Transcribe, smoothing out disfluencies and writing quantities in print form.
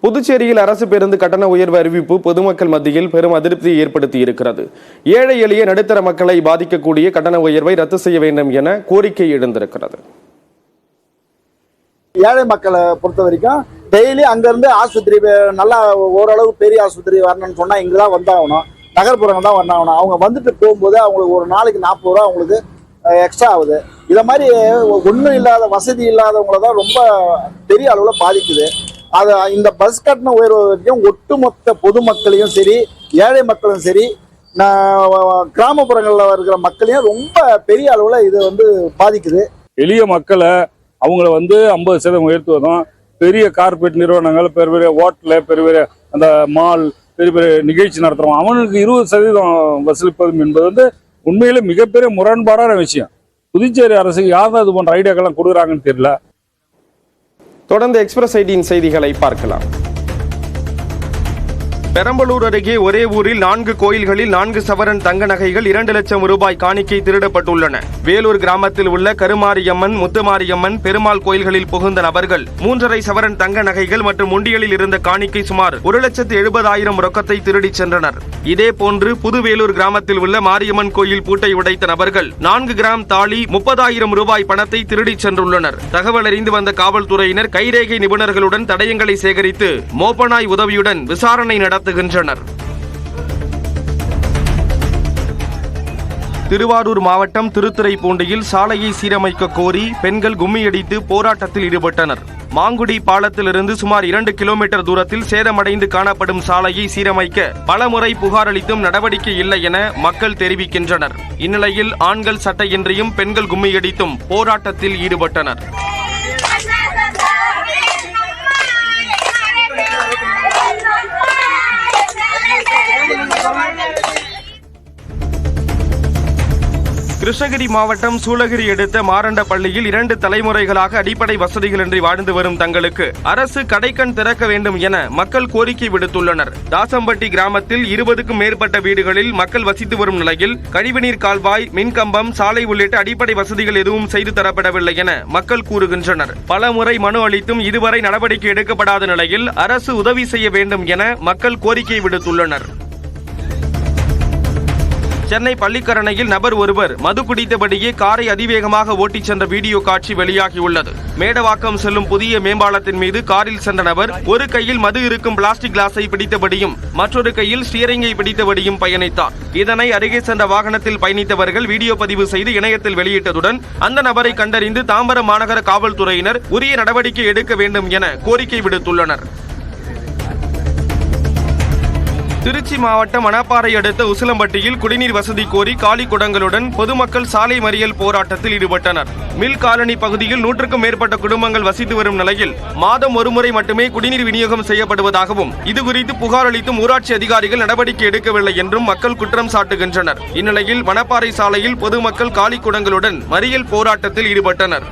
புதுச்சேரியில் அரசு பேருந்து கட்டண உயர்வு அறிவிப்பு பொதுமக்கள் மத்தியில் பெரும் அதிருப்தியை ஏற்படுத்தி இருக்கிறது. ஏழை எளிய நடுத்தர மக்களை பாதிக்கக்கூடிய கட்டண உயர்வை ரத்து செய்ய வேண்டும் என கோரிக்கை எழுந்திருக்கிறது. ஏழை மக்களை பொறுத்த வரைக்கும் டெய்லி அங்கிருந்து ஆஸ்பத்திரி நல்லா ஓரளவு பெரிய ஆஸ்பத்திரி வரணும்னு சொன்னா இங்கதான் வந்தாகணும், நகர்ப்புறங்கள் தான் வந்தாகணும். அவங்க வந்துட்டு போகும்போது அவங்களுக்கு ஒரு நாளைக்கு 40 ரூபா அவங்களுக்கு எக்ஸ்ட்ரா ஆகுது. இதை மாதிரி ஒன்றும் இல்லாத வசதி இல்லாதவங்கள தான் ரொம்ப பெரிய அளவில் பாதிக்குது. அது இந்த பஸ் கட்டண உயர்வு வரைக்கும் ஒட்டுமொத்த பொதுமக்களையும் சரி, ஏழை மக்களும் சரி, கிராமப்புறங்களில் இருக்கிற மக்களையும் ரொம்ப பெரிய அளவில் இது பாதிக்குது. எளிய மக்களை அவங்கள 50% உயர்த்துவதும், பெரிய கார்பரேட் நிறுவனங்கள், பெரிய பெரிய ஹோட்டலு, பெரிய பெரிய அந்த மால், பெரிய பெரிய நிகழ்ச்சி நடத்துகிறோம், அவனுக்கு 20% வசூலிப்பதும் என்பது உண்மையிலே மிகப்பெரிய முரண்பாடான விஷயம். புதுச்சேரி அரசுக்கு யார் தான் இது போன்ற ஐடியாக்கெல்லாம் கொடுக்குறாங்கன்னு தெரியல. தொடர்ந்து எக்ஸ்பிரஸ் ஐடியின் செய்திகளை பார்க்கலாம். பெரம்பலூர் அருகே ஒரே ஊரில் 4 கோயில்களில் 4 சவரன் தங்க நகைகள் 2 லட்சம் ரூபாய் காணிக்கை திருடப்பட்டுள்ளன. வேலூர் கிராமத்தில் உள்ள கருமாரியம்மன், முத்துமாரியம்மன், பெருமாள் கோயில்களில் புகுந்த நபர்கள் 3.5 சவரன் தங்க நகைகள் மற்றும் உண்டியலில் இருந்த காணிக்கை சுமார் 1,70,000 ரொக்கத்தை திருடிச் சென்றனர். இதேபோன்று புதுவேலூர் கிராமத்தில் உள்ள மாரியம்மன் கோயில் பூட்டை உடைத்த நபர்கள் 4 கிராம் தாலி, 30,000 ரூபாய் பணத்தை திருடிச் சென்றுள்ளனர். தகவல் அறிந்து வந்த காவல்துறையினர் கைரேகை நிபுணர்களுடன் தடயங்களை சேகரித்து மோப்பனாய் உதவியுடன் விசாரணை நடத்துகின்றனர். திருவாரூர் மாவட்டம் திருத்துறைப்பூண்டியில் சாலையை சீரமைக்க கோரி பெண்கள் கும்மியடித்து போராட்டத்தில் ஈடுபட்டனர். மாங்குடி பாலத்திலிருந்து சுமார் 2 கிலோமீட்டர் தூரத்தில் சேதமடைந்து காணப்படும் சாலையை சீரமைக்க பலமுறை புகார் அளித்தும் நடவடிக்கை இல்லை என மக்கள் தெரிவிக்கின்றனர். இந்நிலையில் ஆண்கள் சட்டையின்றியும் பெண்கள் கும்மியடித்தும் போராட்டத்தில் ஈடுபட்டனர். கிருஷ்ணகிரி மாவட்டம் சூளகிரி அடுத்த மாரண்டப்பள்ளியில் 2 தலைமுறைகளாக அடிப்படை வசதிகளின்றி வாழ்ந்து வரும் தங்களுக்கு அரசு கடைக்கண் திறக்க வேண்டும் என மக்கள் கோரிக்கை விடுத்துள்ளனர். தாசம்பட்டி கிராமத்தில் 20க்கும் மேற்பட்ட வீடுகளில் மக்கள் வசித்து வரும் நிலையில் கழிவுநீர் கால்வாய், மின்கம்பம், சாலை உள்ளிட்ட அடிப்படை வசதிகள் எதுவும் செய்து தரப்படவில்லை என மக்கள் கூறுகின்றனர். பல முறை மனு அளித்தும் இதுவரை நடவடிக்கை எடுக்கப்படாத நிலையில் அரசு உதவி செய்ய வேண்டும் என மக்கள் கோரிக்கை விடுத்துள்ளனர். சென்னை பள்ளிக்கரணையில் நபர் ஒருவர் மது குடித்தபடியே காரை அதிவேகமாக ஓட்டிச் சென்ற வீடியோ காட்சி வெளியாகியுள்ளது. மேடவாக்கம் செல்லும் புதிய மேம்பாலத்தின் மீது காரில் சென்ற நபர் ஒரு கையில் மது இருக்கும் பிளாஸ்டிக் கிளாஸை பிடித்தபடியும் மற்றொரு கையில் ஸ்டீரிங்கை பிடித்தபடியும் பயணித்தார். இதனை அருகே சென்ற வாகனத்தில் பயணித்தவர்கள் வீடியோ பதிவு செய்து இணையத்தில் வெளியிட்டதுடன் அந்த நபரை கண்டறிந்து தாம்பரம் மாநகர காவல்துறையினர் உரிய நடவடிக்கை எடுக்க வேண்டும் என கோரிக்கை விடுத்துள்ளனர். திருச்சி மாவட்டம் மணப்பாறை அடுத்த உசிலம்பட்டியில் குடிநீர் வசதி கோரி காலி குடங்களுடன் பொதுமக்கள் சாலை மறியல் போராட்டத்தில் ஈடுபட்டனர். மில் காலனி பகுதியில் 100க்கும் மேற்பட்ட குடும்பங்கள் வசித்து வரும் நிலையில் மாதம் ஒருமுறை மட்டுமே குடிநீர் விநியோகம் செய்யப்படுவதாகவும் இதுகுறித்து புகார் அளித்தும் ஊராட்சி அதிகாரிகள் நடவடிக்கை எடுக்கவில்லை என்றும் மக்கள் குற்றம் சாட்டுகின்றனர். இந்நிலையில் மணப்பாறை சாலையில் பொதுமக்கள் காலி குடங்களுடன் மறியல் போராட்டத்தில் ஈடுபட்டனர்.